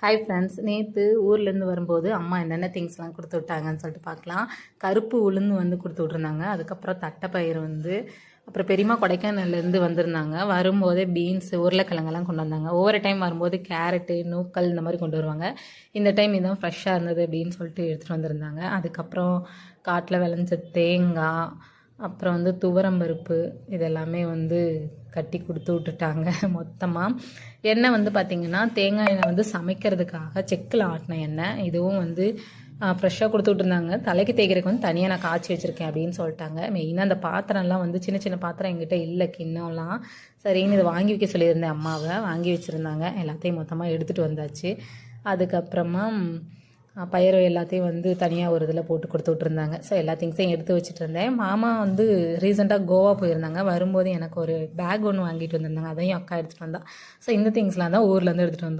Hi friends, நேற்று ஊர்லேருந்து வரும்போது அம்மா என்னென்ன திங்ஸ்லாம் கொடுத்து விட்டாங்கன்னு சொல்லிட்டு பார்க்கலாம். கருப்பு உளுந்து வந்து கொடுத்து விட்ருந்தாங்க. அதுக்கப்புறம் தட்டைப்பயிறு வந்து, அப்புறம் பெரியம்மா கொடைக்கானல்லேருந்து வந்திருந்தாங்க. வரும்போதே பீன்ஸு, உருளைக்கிழங்கெல்லாம் கொண்டு வந்தாங்க. ஒவ்வொரு டைம் வரும்போது கேரட்டு, நூக்கல் இந்த மாதிரி கொண்டு வருவாங்க. இந்த டைம் இதுதான் ஃப்ரெஷ்ஷாக இருந்தது அப்படின்னு சொல்லிட்டு எடுத்துகிட்டு வந்திருந்தாங்க. அதுக்கப்புறம் காட்டில் விளைஞ்ச தேங்காய், அப்புறம் வந்து துவரம்பருப்பு இதெல்லாமே வந்து கட்டி கொடுத்து விட்டுட்டாங்க. மொத்தமாக எண்ணெய் வந்து பார்த்திங்கன்னா தேங்காய் எண்ணெய் வந்து சமைக்கிறதுக்காக செக்கில் ஆட்டின எண்ணெய். இதுவும் வந்து ஃப்ரெஷ்ஷாக கொடுத்து விட்டுருந்தாங்க. தலைக்கு தேய்க்கிறதுக்கு வந்து தனியாக நான் காய்ச்சி வச்சுருக்கேன் அப்படின்னு சொல்லிட்டாங்க. மெயினாக அந்த பாத்திரம்லாம் வந்து சின்ன சின்ன பாத்திரம் எங்கிட்ட இல்லை, கிண்ணம்லாம். சரின்னு இதை வாங்கி வைக்க சொல்லியிருந்தேன் அம்மாவை. வாங்கி வச்சுருந்தாங்க. எல்லாத்தையும் மொத்தமாக எடுத்துகிட்டு வந்தாச்சு. அதுக்கப்புறமா பயிறு எல்லாத்தையும் வந்து தனியாக ஒரு இதில் போட்டு கொடுத்து விட்ருந்தாங்க. ஸோ எல்லா திங்ஸையும் எடுத்து வச்சுட்டு இருந்தேன். மாமா வந்து ரீசெண்டாக கோவா போயிருந்தாங்க. வரும்போது எனக்கு ஒரு பேக் ஒன்று வாங்கிட்டு வந்திருந்தாங்க. அதையும் அக்கா எடுத்துகிட்டு வந்தா. ஸோ இந்த திங்ஸ்லாம் தான் ஊர்லேருந்து எடுத்துகிட்டு வந்தோம்.